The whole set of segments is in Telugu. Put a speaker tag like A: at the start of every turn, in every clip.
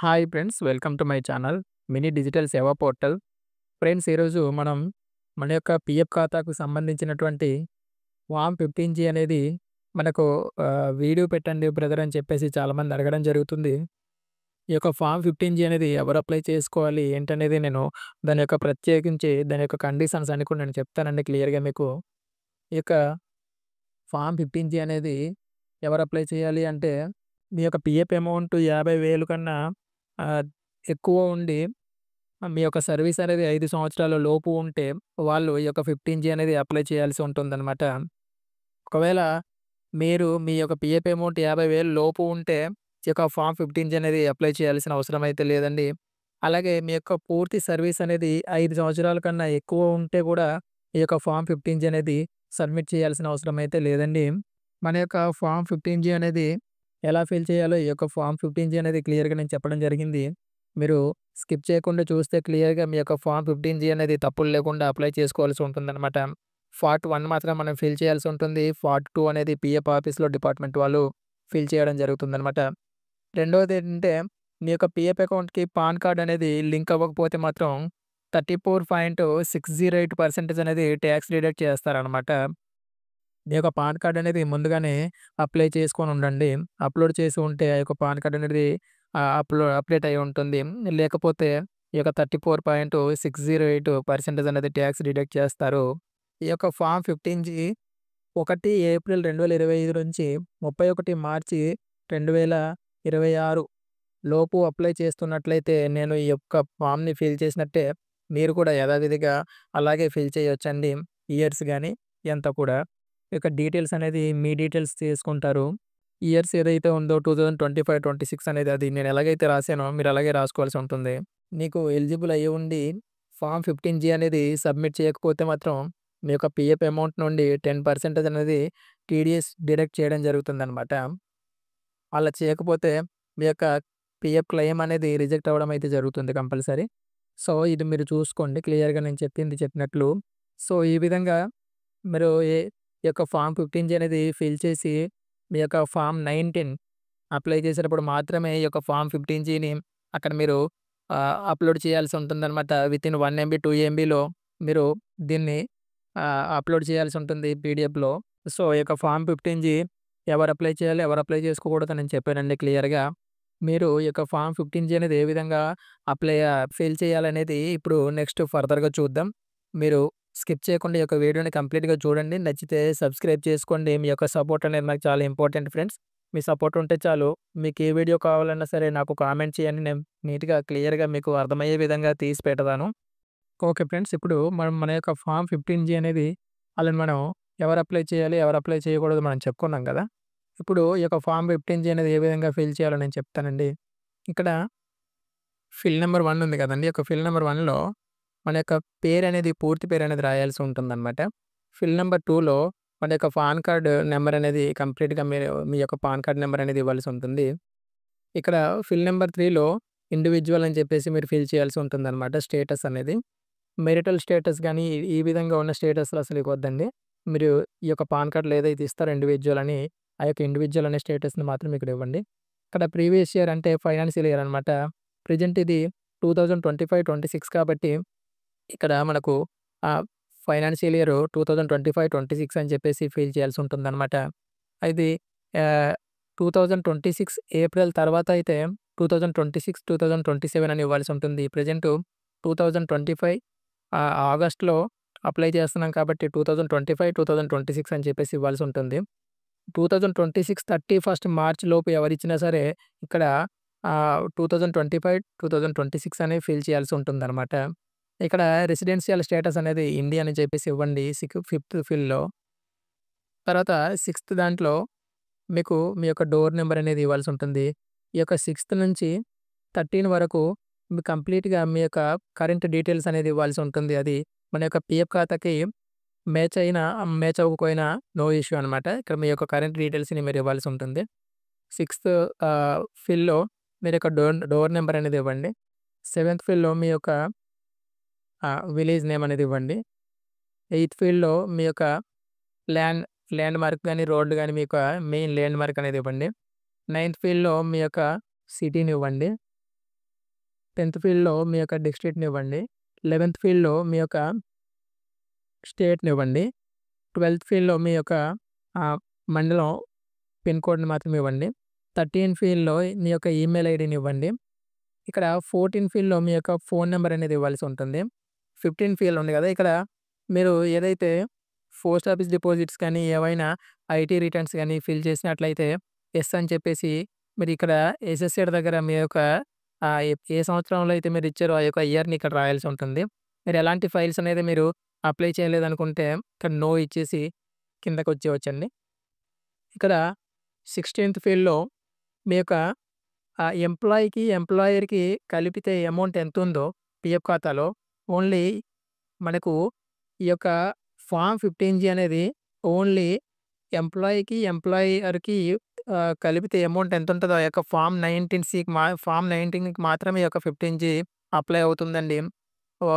A: Hi friends, welcome to my channel mini digital సేవా పోర్టల్. ఫ్రెండ్స్, ఈరోజు మనం మన యొక్క పిఎఫ్ ఖాతాకు సంబంధించినటువంటి ఫామ్ 15G అనేది మనకు వీడియో పెట్టండి బ్రదర్ అని చెప్పేసి చాలామంది అడగడం జరుగుతుంది. ఈ యొక్క ఫామ్ 15G అనేది ఎవరు అప్లై చేసుకోవాలి ఏంటనేది నేను దాని యొక్క ప్రత్యేకించి దాని యొక్క కండిషన్స్ అన్ని కూడా నేను చెప్తానండి క్లియర్గా మీకు. ఈ యొక్క ఫామ్ 15G అనేది ఎవరు అప్లై చేయాలి అంటే, మీ యొక్క పిఎఫ్ అమౌంట్ 50,000 కన్నా ఆహ్, ఎక్కువ ఉండి మీ యొక్క సర్వీస్ అనేది 5 సంవత్సరాల లోపు ఉంటే వాళ్ళు ఈ యొక్క 15G అనేది అప్లై చేయాల్సి ఉంటుందన్నమాట. ఒకవేళ మీరు మీ యొక్క పిఎఫ్ అమౌంట్ 50,000 లోపు ఉంటే ఈ యొక్క ఫామ్ 15G అనేది అప్లై చేయాల్సిన అవసరం అయితే లేదండి. అలాగే మీ యొక్క పూర్తి సర్వీస్ అనేది 5 సంవత్సరాల కన్నా ఎక్కువ ఉంటే కూడా ఈ యొక్క ఫామ్ 15G అనేది సబ్మిట్ చేయాల్సిన అవసరం అయితే లేదండి. మన యొక్క ఫామ్ 15G అనేది ఎలా ఫిల్ చేయాలో ఈ యొక్క ఫామ్ 15G అనేది క్లియర్‌గా నేను చెప్పడం జరిగింది. మీరు స్కిప్ చేయకుండా చూస్తే క్లియర్‌గా మీ యొక్క ఫామ్ 15G అనేది తప్పులు లేకుండా అప్లై చేసుకోవాల్సి ఉంటుందన్నమాట. పార్ట్ 1 మాత్రం మనం ఫిల్ చేయాల్సి ఉంటుంది. పార్ట్ 2 అనేది పిఎఫ్ ఆఫీస్‌లో డిపార్ట్‌మెంట్ వాళ్ళు ఫిల్ చేయడం జరుగుతుందన్నమాట. రెండోదేంటంటే, మీ యొక్క పిఎఫ్ అకౌంట్‌కి పాన్ కార్డ్ అనేది లింక్ అవ్వకపోతే మాత్రం 34.608% అనేది టాక్స్ డిడక్ట్ చేస్తారనమాట. మీ యొక్క పాన్ కార్డ్ అనేది ముందుగానే అప్లై చేసుకొనుండండి. అప్‌లోడ్ చేసి ఉంటే ఆ యొక్క పాన్ కార్డ్ అనేది అప్‌డేట్ అయ్యి ఉంటుంది. లేకపోతే ఈ యొక్క 34.608% అనేది టాక్స్ డిడక్ట్ చేస్తారు. ఈ యొక్క ఫామ్ 15G 1 ఏప్రిల్ 2025 నుంచి 31 మార్చి 2026 లోపు అప్లై చేస్తున్నట్లయితే నేను ఈ యొక్క ఫామ్‌ని ఫిల్ చేసినట్టే మీరు కూడా యథావిధిగా అలాగే ఫిల్ చేయొచ్చండి. ఇయర్స్ గాని ఎంత కూడా. ఇక డీటెయిల్స్ అనేది మీ డీటెయిల్స్ తీసుకుంటారు. ఇయర్స్ ఏదైతే ఉందో 2025, 26 అనేది అది నేను ఎలాగైతే రాసానో మీరు అలాగే రాసుకోవాల్సి ఉంటుంది. నీకు ఎలిజిబుల్ అయ్యి ఉండి ఫామ్ 15G అనేది సబ్మిట్ చేయకపోతే మాత్రం మీ యొక్క పిఎఫ్ అమౌంట్ నుండి 10% అనేది టీడీఎస్ డిడక్ట్ చేయడం జరుగుతుందనమాట. అలా చేయకపోతే మీ యొక్క పిఎఫ్ క్లెయిమ్ అనేది రిజెక్ట్ అవ్వడం అయితే జరుగుతుంది కంపల్సరీ. సో, ఇది మీరు చూసుకోండి క్లియర్‌గా నేను చెప్పింది చెప్పినట్లు. సో, ఈ విధంగా మీరు ఈ యొక్క ఫామ్ 15G అనేది ఫిల్ చేసి మీ యొక్క ఫామ్ 19 అప్లై చేసేటప్పుడు మాత్రమే ఈ యొక్క ఫామ్ 15Gని అక్కడ మీరు అప్‌లోడ్ చేయాల్సి ఉంటుందనమాట. వితిన్ 1 ఎంబీ, 2 ఎంబీలో మీరు దీన్ని అప్‌లోడ్ చేయాల్సి ఉంటుంది పీడిఎఫ్‌లో. సో, ఈ యొక్క ఫామ్ 15G ఎవరు అప్లై చేయాలి, ఎవరు అప్లై చేసుకోకూడదో నేను చెప్పానండి క్లియర్‌గా. మీరు ఈ యొక్క ఫామ్ 15G అనేది ఏ విధంగా ఫిల్ చేయాలనేది ఇప్పుడు నెక్స్ట్ ఫర్దర్‌గా చూద్దాం. మీరు స్కిప్ చేయకుండా ఈ యొక్క వీడియోని కంప్లీట్‌గా చూడండి. నచ్చితే సబ్స్క్రైబ్ చేసుకోండి. మీ యొక్క సపోర్ట్ అనేది నాకు చాలా ఇంపార్టెంట్ ఫ్రెండ్స్. మీ సపోర్ట్ ఉంటే చాలు. మీకు ఏ వీడియో కావాలన్నా సరే నాకు కామెంట్ చేయండి. నేను నీట్‌గా, క్లియర్‌గా మీకు అర్థమయ్యే విధంగా తీసి పెడతాను. ఓకే ఫ్రెండ్స్, ఇప్పుడు మనం మన యొక్క ఫామ్ 15G అనేది మనం ఎవరు అప్లై చేయాలి, ఎవరు అప్లై చేయకూడదో మనం చెప్పుకున్నాం కదా! ఇప్పుడు ఈ యొక్క ఫామ్ 15G అనేది ఏ విధంగా ఫిల్ చేయాలో నేను చెప్తానండి. ఇక్కడ ఫిల్ నంబర్ 1 ఉంది కదండీ! ఈ యొక్క ఫిల్ నంబర్ 1లో మన యొక్క పేరనేది, పూర్తి పేరనేది రాయాల్సి ఉంటుందనమాట. ఫిల్ నంబర్ 2లో మన యొక్క పాన్ కార్డ్ నంబర్ అనేది కంప్లీట్‌గా మీరు మీ యొక్క పాన్ కార్డ్ నంబర్ అనేది ఇవ్వాల్సి ఉంటుంది. ఇక్కడ ఫిల్ నంబర్ 3లో ఇండివిడ్యువల్ అని చెప్పేసి మీరు ఫిల్ చేయాల్సి ఉంటుందనమాట స్టేటస్ అనేది. మెరిటల్ స్టేటస్ గాని, ఈ విధంగా ఉన్న స్టేటస్‌లు అసలు ఇవ్వద్దండి. మీరు ఈ యొక్క పాన్ కార్డ్‌లో ఏదైతే ఇస్తారో ఇండివిడ్యువల్ అని, ఆ యొక్క ఇండివిడ్యువల్ అనే స్టేటస్‌ని మాత్రం ఇక్కడ ఇవ్వండి. ఇక్కడ ప్రీవియస్ ఇయర్ అంటే ఫైనాన్షియల్ ఇయర్ అనమాట. ప్రెజెంట్ ఇది 2025, 26 కాబట్టి ఇక్కడ మనకు ఫైనాన్షియల్ ఇయర్ 2025, 26 అని చెప్పేసి ఫిల్ చేయాల్సి ఉంటుందనమాట. ఇది ఆహ్, 2026 ఏప్రిల్ తర్వాత అయితే 2026, 2027 అని ఇవ్వాల్సి ఉంటుంది. ప్రెజెంట్ 2025 ఆగస్ట్‌లో అప్లై చేస్తున్నాం కాబట్టి 2025, 2026 అని చెప్పేసి ఇవ్వాల్సి ఉంటుంది. 2026 31 మార్చ్ లోపు ఎవరిచ్చినా సరే ఇక్కడ 2025, 2026 అని ఫిల్ చేయాల్సి ఉంటుందనమాట. ఇక్కడ రెసిడెన్షియల్ స్టేటస్ అనేది ఇండియా అని చెప్పేసి ఇవ్వండి. ఫిఫ్త్ ఫిల్‌లో. తర్వాత సిక్స్త్ దాంట్లో మీకు మీ యొక్క డోర్ నంబర్ అనేది ఇవ్వాల్సి ఉంటుంది. ఈ యొక్క 6 నుంచి 13 వరకు మీ కంప్లీట్‌గా మీ యొక్క కరెంట్ డీటెయిల్స్ అనేది ఇవ్వాల్సి ఉంటుంది. అది మన యొక్క పిఎఫ్ ఖాతాకి మ్యాచ్ అయినా, మ్యాచ్ అవ్వకపోయినా నో ఇష్యూ అనమాట. ఇక్కడ మీ యొక్క కరెంట్ డీటెయిల్స్‌ని మీరు ఇవ్వాల్సి ఉంటుంది. సిక్స్త్ ఫిల్‌లో మీరు యొక్క డోర్ డోర్ నంబర్ అనేది ఇవ్వండి. సెవెంత్ ఫిల్‌లో మీ యొక్క విలేజ్ నేమ్ అనేది ఇవ్వండి. ఎయిత్ ఫీల్డ్‌లో మీ యొక్క ల్యాండ్ ల్యాండ్ మార్క్ గాని, రోడ్ గాని మీ యొక్క మెయిన్ ల్యాండ్ మార్క్ అనేది ఇవ్వండి. నైన్త్ ఫీల్డ్‌లో మీ యొక్క సిటీని ఇవ్వండి. 10థ్ ఫీల్డ్‌లో మీ యొక్క డిస్ట్రిక్ట్‌నివ్వండి. 11థ్ ఫీల్డ్‌లో మీ యొక్క స్టేట్‌నివ్వండి. 12థ్ ఫీల్డ్‌లో మీ యొక్క ఆహ్, మండలం పిన్ కోడ్‌ని మాత్రం ఇవ్వండి. 13 ఫీల్డ్‌లో మీ యొక్క ఈమెయిల్ ఐడీనివ్వండి. ఇక్కడ 14 ఫీల్డ్‌లో మీ యొక్క ఫోన్ నంబర్ అనేది ఇవ్వాల్సి ఉంటుంది. 15 ఫీల్డ్ ఉంది గదా! ఇక్కడ మీరు ఏదైతే పోస్ట్ ఆఫీస్ డిపాజిట్స్ కానీ, ఏవైనా ఐటీ రిటర్న్స్ గాని ఫిల్ చేసినట్లయితే యెస్ అని చెప్పేసి మీరు ఇక్కడ ఎస్ఎస్‌సిడ్ దగ్గర మీ యొక్క ఏ సంవత్సరంలో అయితే మీరు ఇచ్చారో ఆ యొక్క ఇయర్‌ని ఇక్కడ రాయాల్సి ఉంటుంది. మీరు ఎలాంటి ఫైల్స్ అనేది మీరు అప్లై చేయలేదనుకుంటే ఇక్కడ నో ఇచ్చేసి కిందకొచ్చేయొచ్చండి. ఇక్కడ 16థ్ ఫీల్డ్‌లో మీ యొక్క ఎంప్లాయీకి, ఎంప్లాయర్‌కి కలిపితే అమౌంట్ ఎంతుందో పీఎఫ్ ఖాతాలో ఓన్లీ మనకు ఈ యొక్క ఫార్మ్ 15జీ అనేది ఓన్లీ ఎంప్లాయీకి, ఎంప్లాయర్‌కి కలిపితే అమౌంట్ ఎంతుంటదో ఆ యొక్క ఫార్మ్ 19కి మాత్రమే ఈ యొక్క 15జీ అప్లై అవుతుందండి.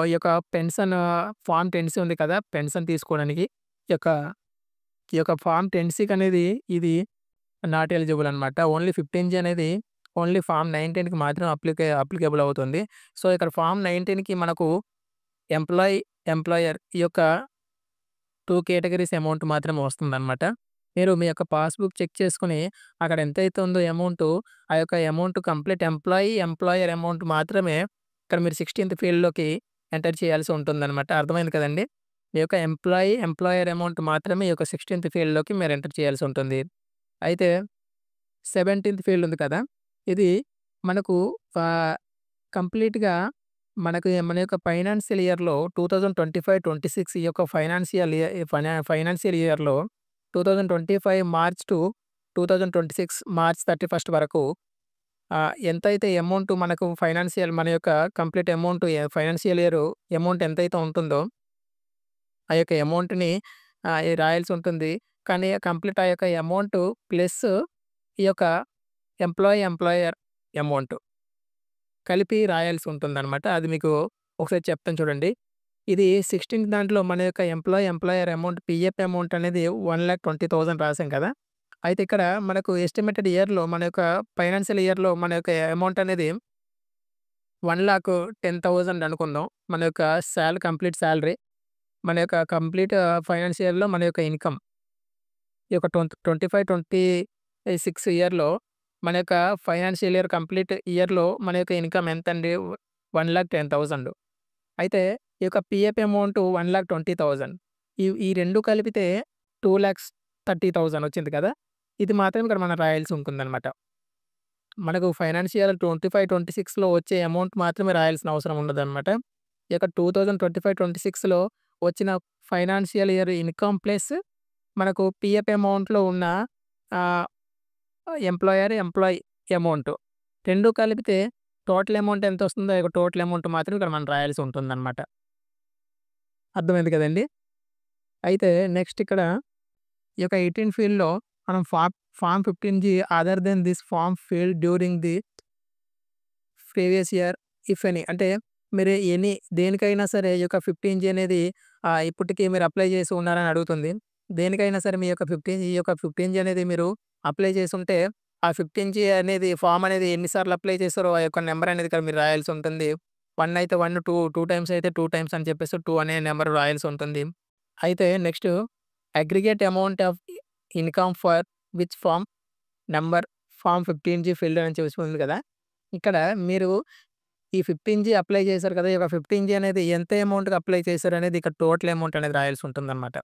A: ఈ యొక్క పెన్షన్ ఫార్మ్ 10సి ఉంది కదా! పెన్షన్ తీసుకోవడానికి ఈ యొక్క ఈ యొక్క ఫార్మ్ 10సికి అనేది ఇది నాట్ ఎలిజిబుల్ అనమాట. ఓన్లీ 15జీ అనేది ఓన్లీ ఫార్మ్ 19కి మాత్రం అప్లికేబుల్ అవుతుంది. సో, ఇక్కడ ఫార్మ్ 19కి మనకు ఎంప్లాయీ, ఎంప్లాయర్ ఈ యొక్క 2 కేటగరీస్ అమౌంట్ మాత్రమే వస్తుందనమాట. మీరు మీ యొక్క పాస్‌బుక్ చెక్ చేసుకొని అక్కడ ఎంతైతే ఉందో అమౌంటు, ఆ యొక్క amount complete employee, employer amount మాత్రమే ఇక్కడ మీరు 16థ్ ఫీల్డ్‌లోకి ఎంటర్ చేయాల్సి ఉంటుందనమాట. అర్థమైంది కదండీ! మీ యొక్క ఎంప్లాయీ, ఎంప్లాయర్ అమౌంట్ మాత్రమే ఈ యొక్క 16థ్ ఫీల్డ్‌లోకి మీరు ఎంటర్ చేయాల్సి ఉంటుంది. అయితే 17థ్ ఫీల్డ్ ఉంది కదా! ఇది మనకు ఆహ్, కంప్లీట్‌గా మన యొక్క ఫైనాన్షియల్ ఇయర్‌లో 2025, 26 ఈ యొక్క ఫైనాన్షియల్ ఇయర్‌లో 2025 మార్చ్ టు 2026 మార్చ్ 31 వరకు ఎంతైతే అమౌంట్ మనకు మన యొక్క complete amount financial year amount ఎంతైతే ఉంటుందో ఆ యొక్క అమౌంట్‌ని రాయాల్సి ఉంటుంది. కానీ కంప్లీట్ ఆ యొక్క అమౌంట్ ప్లస్ ఈ యొక్క ఎంప్లాయర్ అమౌంట్ కలిపి రాయాల్సి ఉంటుందనమాట. అది మీకు ఒకసారి చెప్తాను చూడండి. ఇది 16థ్ దాంట్లో మన యొక్క ఎంప్లాయర్ అమౌంట్ పీఎఫ్ అమౌంట్ అనేది 1,20,000 రాసాం కదా! అయితే ఇక్కడ మనకు ఎస్టిమేటెడ్ ఇయర్‌లో మన యొక్క ఫైనాన్షియల్ ఇయర్‌లో మన యొక్క అమౌంట్ అనేది 1,10,000 అనుకుందాం. మన యొక్క కంప్లీట్ సాలరీ. మన యొక్క కంప్లీట్ ఫైనాన్షియల్ ఇయర్‌లో మన యొక్క ఇన్‌కమ్ ఈ యొక్క 25, 26 ఇయర్‌లో మన యొక్క ఫైనాన్షియల్ ఇయర్ కంప్లీట్ ఇయర్‌లో మన యొక్క ఇన్‌కమ్ ఎంతండి? 1,10,000. అయితే ఈ యొక్క పీఎఫ్ అమౌంట్ 1,20,000. ఈ 2 కలిపితే 2,30,000 వచ్చింది కదా! ఇది మాత్రం ఇక్కడ మనం రాయాల్సి ఉంటుందనమాట. మనకు ఫైనాన్షియల్ 25, 26లో వచ్చే అమౌంట్ మాత్రమే రాయాల్సిన అవసరం ఉండదనమాట. ఈ యొక్క 2025, 26లో వచ్చిన ఫైనాన్షియల్ ఇయర్ ఇన్‌కమ్ ప్లస్ మనకు పీఎఫ్ అమౌంట్‌లో ఉన్న ఆహ్, ఎంప్లాయీ అమౌంట్ 2 కలిపితే టోటల్ అమౌంట్ ఎంతొస్తుందో ఆ యొక్క టోటల్ అమౌంట్ మాత్రం ఇక్కడ మనం రాయాల్సి ఉంటుందనమాట. అర్థమైంది కదండీ! అయితే నెక్స్ట్ ఇక్కడ ఈ యొక్క 18 ఫీల్డ్‌లో మనం ఫార్మ్ 15జీ other than this form filled during the previous year if any అంటే మీరు దేనికైనా సరే ఈ యొక్క 15జీ అనేది ఇప్పటికి మీరు అప్లై చేసి ఉన్నారని అడుగుతుంది. దేనికైనా సరే మీ యొక్క ఈ యొక్క 15జీ అనేది మీరు అప్లై చేసుంటే ఆ 15జీ అనేది ఫార్మ్ అనేది ఎన్ని సార్లు అప్లై చేశారో ఆ యొక్క నంబర్ అనేది ఇక్కడ మీరు రాయాల్సి ఉంటుంది. 1 అయితే 1, 2 టైమ్స్ అయితే 2 టైమ్స్ అని చెప్పేసి 2 అనే నంబర్ రాయాల్సి ఉంటుంది. అయితే next aggregate amount of income for which form 15జీ ఫిల్డ్ అని చెప్పేసి ఉంది కదా! ఇక్కడ మీరు ఈ 15జీ అప్లై చేశారు కదా! ఈ యొక్క 15జీ అనేది ఎంత అమౌంట్‌కి అప్లై చేశారనేది ఇక్కడ టోటల్ అమౌంట్ అనేది రాయాల్సి ఉంటుందనమాట.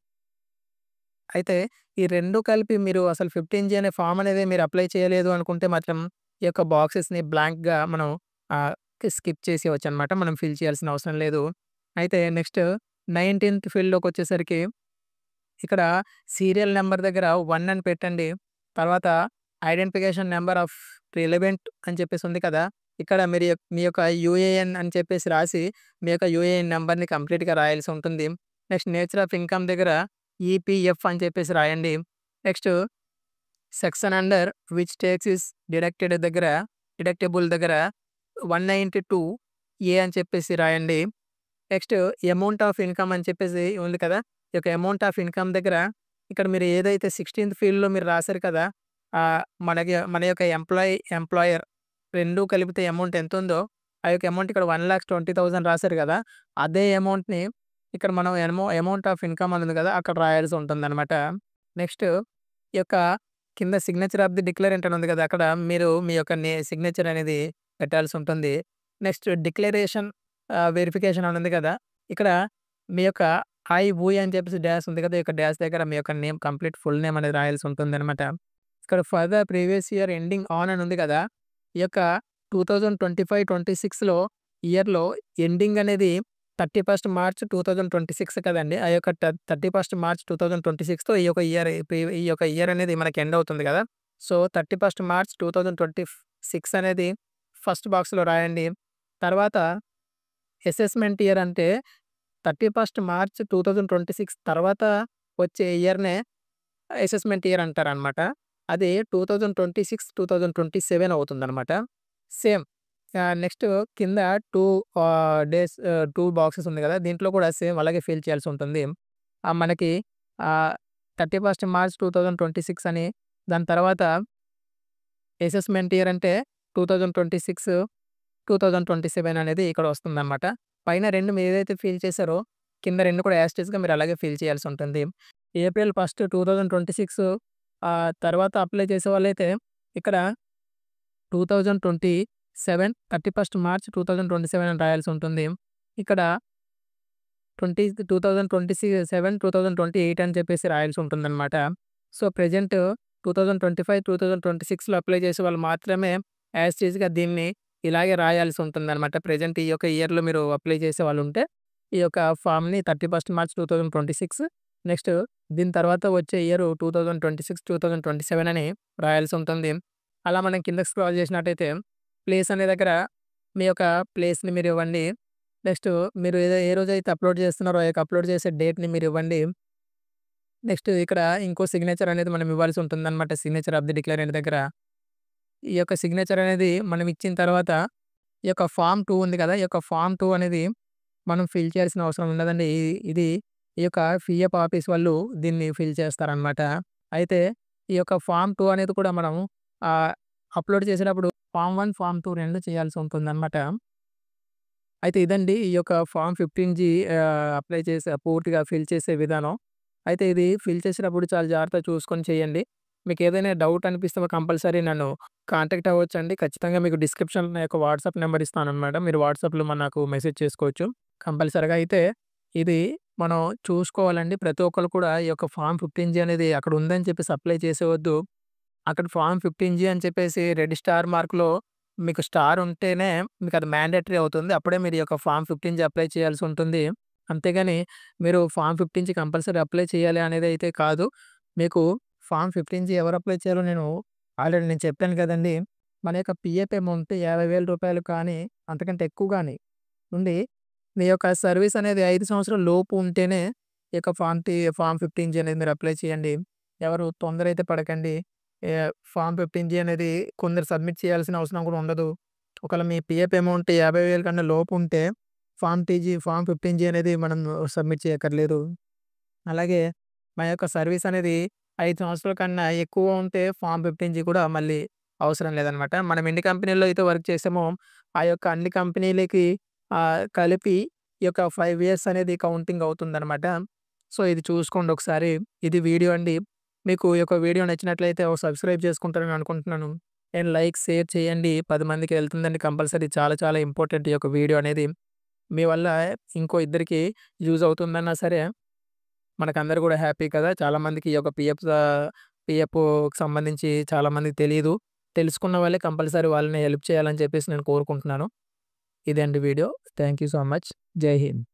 A: అయితే ఈ 2 కలిపి మీరు అసలు 15జీ అనే ఫార్మ్ అనేది మీరు అప్లై చేయలేదు అనుకుంటే మాత్రం ఈ యొక్క బాక్సెస్‌ని బ్లాంక్‌గా మనం ఆహ్, స్కిప్ చేసేయవచ్చనమాట. మనం ఫిల్ చేయాల్సిన అవసరం లేదు. అయితే నెక్స్ట్ 19థ్ ఫీల్డ్‌లోకొచ్చేసరికి ఇక్కడ సీరియల్ నంబర్ దగ్గర 1 అని పెట్టండి. తర్వాత ఐడెంటిఫికేషన్ నంబర్ ఆఫ్ రిలవెంట్ అని చెప్పేసి ఉంది కదా! ఇక్కడ మీ యొక్క యూఏఎన్ అని చెప్పేసి రాసి మీ యొక్క యూఏఎన్ నంబర్‌ని కంప్లీట్‌గా రాయాల్సి ఉంటుంది. నెక్స్ట్ నేచర్ ఆఫ్ ఇన్‌కమ్ దగ్గర ఈపీఎఫ్ అని చెప్పేసి రాయండి. Next section under which talks is deductible దగ్గర 192 ఏ అని చెప్పేసి రాయండి. నెక్స్ట్ అమౌంట్ ఆఫ్ ఇన్‌కమ్ అని చెప్పేసి ఉంది కదా! ఈ యొక్క అమౌంట్ ఆఫ్ ఇన్‌కమ్ దగ్గర ఇక్కడ మీరు ఏదైతే 16థ్ ఫీల్డ్‌లో మీరు రాసారు కదా! మన యొక్క ఎంప్లాయర్ 2 కలిపితే అమౌంట్ ఎంతుందో ఆ యొక్క అమౌంట్ ఇక్కడ 1,20,000 రాసారు గదా! అదే అమౌంట్‌ని ఇక్కడ మనం అమౌంట్ ఆఫ్ ఇన్‌కమ్ అని ఉంది గదా! అక్కడ రాయాల్సి ఉంటుందనమాట. నెక్స్ట్ ఈ యొక్క కింద సిగ్నేచర్ ఆఫ్ ది డిక్లరెంట్ అని ఉంది గదా! అక్కడ మీరు మీ యొక్క సిగ్నేచర్ అనేది పెట్టాల్సి ఉంటుంది. నెక్స్ట్ డిక్లరేషన్ వెరిఫికేషన్ అని ఉంది గదా! ఇక్కడ మీ యొక్క ఐ, ఊయ్ అని చెప్పేసి డాష్ ఉంది కదా! ఈ యొక్క డాష్ దగ్గర మీ యొక్క నేమ్ కంప్లీట్ ఫుల్ నేమ్ అనేది రాయాల్సి ఉంటుందనమాట. ఇక్కడ for the previous year ending on అని ఉంది కదా! ఈ యొక్క 2025, 26లో ఇయర్‌లో ఎండింగ్ అనేది 31 మార్చ్ 2026 కదండీ! ఆ యొక్క 31 మార్చ్ 2026తో ఈ యొక్క ఇయర్ అనేది మనకి ఎండ్ అవుతుంది కదా! సో, 31 మార్చ్ 2026 అనేది ఫస్ట్ బాక్స్‌లో రాయండి. తర్వాత అసెస్మెంట్ ఇయర్ అంటే 31 మార్చ్ 2026 తర్వాత వచ్చే ఇయర్‌నే అసెస్మెంట్ ఇయర్ అంటారనమాట. అది 2026, 2027 అవుతుందనమాట. సేమ్ నెక్స్ట్ కింద 2 2 బాక్సెస్ ఉంది గదా! దీంట్లో కూడా సేమ్ అలాగే ఫిల్ చేయాల్సి ఉంటుంది. మనకి ఆహ్, 31 మార్చ్ 2026 అని, దాని తర్వాత అసెస్మెంట్ ఇయర్ అంటే 2026, 2027 అనేది ఇక్కడ వస్తుందనమాట. పైన 2 మీరేదైతే ఫిల్ చేసారో కింద 2 కూడా యాజ్ టీజ్‌గా మీరు అలాగే ఫిల్ చేయాల్సి ఉంటుంది. ఏప్రిల్ 1, 2026 తర్వాత అప్లై చేసేవాళ్ళైతే ఇక్కడ 2027 31 మార్చ్ 2027 అని రాయాల్సి ఉంటుంది. ఇక్కడ 2027, 2028 అని చెప్పేసి రాయాల్సి ఉంటుందనమాట. సో, ప్రెజెంట్ 2025, 2026లో అప్లై చేసే వాళ్ళు మాత్రమే యాజ్ టీజ్‌గా దీన్ని ఇలాగే రాయాల్సి ఉంటుందనమాట. ప్రెజెంట్ ఈ యొక్క ఇయర్‌లో మీరు అప్లై చేసేవాళ్ళుంటే ఈ యొక్క ఫార్మ్‌ని 31 మార్చ్ 2026 నెక్స్ట్ దీని తర్వాత వచ్చే ఇయర్ 2026, 2027 అని రాయాల్సి ఉంటుంది. అలా మనం కిందకి స్క్రాల్ చేసినట్టయితే ప్లేస్ అనే దగ్గర మీ యొక్క ప్లేస్‌ని మీరివ్వండి. నెక్స్ట్ మీరు ఏ రోజైతే అప్‌లోడ్ చేస్తున్నారో ఆ యొక్క అప్‌లోడ్ చేసే డేట్‌ని మీరివ్వండి. నెక్స్ట్ ఇక్కడ ఇంకో సిగ్నేచర్ అనేది మనం ఇవ్వాల్సి ఉంటుందనమాట. సిగ్నేచర్ ఆఫ్ ది డిక్లరెంట్ దగ్గర. ఈ యొక్క సిగ్నేచర్ అనేది మనం ఇచ్చిన తర్వాత ఈ యొక్క ఫార్మ్ 2 ఉంది కదా! ఈ యొక్క ఫార్మ్ 2 అనేది మనం ఫిల్ చేయాల్సిన అవసరం ఉండదండి. ఇది ఈ యొక్క పీఎఫ్ ఆఫీస్ వాళ్ళు దీన్ని ఫిల్ చేస్తారనమాట. అయితే ఈ యొక్క ఫార్మ్ 2 అనేది కూడా మనం ఆహ్, అప్‌లోడ్ చేసేటప్పుడు ఫార్మ్ 1, ఫార్మ్ 2 2 చేయాల్సి ఉంటుందనమాట. అయితే ఇదండి ఈ యొక్క ఫార్మ్ 15జీ అప్లై చేసే పూర్తిగా ఫిల్ చేసే విధానం. అయితే ఇది ఫిల్ చేసేటప్పుడు చాలా జాగ్రత్తగా చూసుకొని చేయండి. మీకేదైనా డౌట్ అనిపిస్తే కంపల్సరీ నన్ను కాంటాక్ట్ అవ్వచ్చండి. ఖచ్చితంగా మీకు డిస్క్రిప్షన్‌లో నా యొక్క వాట్సాప్ నంబర్ ఇస్తాననమాట. మీరు వాట్సాప్‌లో నాకు మెసేజ్ చేసుకోవచ్చు కంపల్సరీగా. అయితే ఇది మనం చూసుకోవాలండి. ప్రతి ఒక్కళ్ళు కూడా ఈ యొక్క ఫార్మ్ 15జీ అనేది అక్కడ ఉందని చెప్పేసి అప్లై చేసేవద్దు. అక్కడ ఫార్మ్ 15జీ అని చెప్పేసి రెడ్ స్టార్ మార్క్‌లో మీకు స్టార్ ఉంటేనే మీకది మ్యాండేటరీ అవుతుంది. అప్పుడే మీరు ఈ యొక్క ఫార్మ్ 15జీ అప్లై చేయాల్సి ఉంటుంది. అంతేగాని మీరు ఫార్మ్ 15జీ కంపల్సరీ అప్లై చేయాలి అనేదైతే కాదు. మీకు ఫార్మ్ 15జీ ఎవరు అప్లై చేయాలో ఆల్రెడీ నేను చెప్పాను కదండీ! మన యొక్క పీఎఫ్ అమౌంట్ రూ. 50,000 కానీ, అంతకంటే ఎక్కువ గాని ఉండి, మీ యొక్క సర్వీస్ అనేది 5 సంవత్సరాల లోపు ఉంటేనే ఈ యొక్క ఫార్మ్ 15జీ అనేది మీరు అప్లై చేయండి. ఎవరు తొందర అయితే పడకండి. ఫార్మ్ 15జీ అనేది కొందరు సబ్మిట్ చేయాల్సిన అవసరం కూడా ఉండదు. ఒకవేళ మీ పీఎఫ్ అమౌంట్ 50,000 కన్నా లోపు ఉంటే ఫార్మ్ 15జీ అనేది మనం సబ్మిట్ చేయక్కర్లేదు. అలాగే మా యొక్క సర్వీస్ అనేది 5 సంవత్సరాల కన్నా ఎక్కువ ఉంటే ఫార్మ్ 15జీ కూడా మళ్ళీ అవసరం లేదనమాట. మనం ఎన్ని కంపెనీల్లో అయితే వర్క్ చేసామో ఆ యొక్క అన్ని కంపెనీలకి కలిపి ఈ యొక్క 5 ఇయర్స్ అనేది కౌంటింగ్ అవుతుందనమాట. సో, ఇది చూసుకోండి ఒకసారి. ఇది వీడియో అండి. మీకు ఈ యొక్క వీడియో నచ్చినట్లయితే సబ్స్క్రైబ్ చేసుకుంటారని అనుకుంటున్నాను. అండ్ లైక్, షేర్ చేయండి. 10 మందికి వెళ్తుందండి కంపల్సరీ. చాలా చాలా ఇంపార్టెంట్ ఈ యొక్క వీడియో అనేది. మీ వల్ల ఇంకో ఇద్దరికి యూజ్ అవుతుందన్నా సరే మనకందరూ గూడా హ్యాపీ కదా! చాలామందికి ఈ యొక్క పీఎఫ్‌కి సంబంధించి చాలామందికి తెలీదు. తెలుసుకున్న వాళ్ళే కంపల్సరీ వాళ్ళని హెల్ప్ చేయాలని చెప్పేసి నేను కోరుకుంటున్నాను. ఇదే అండి video. Thank you so much. జై హింద్.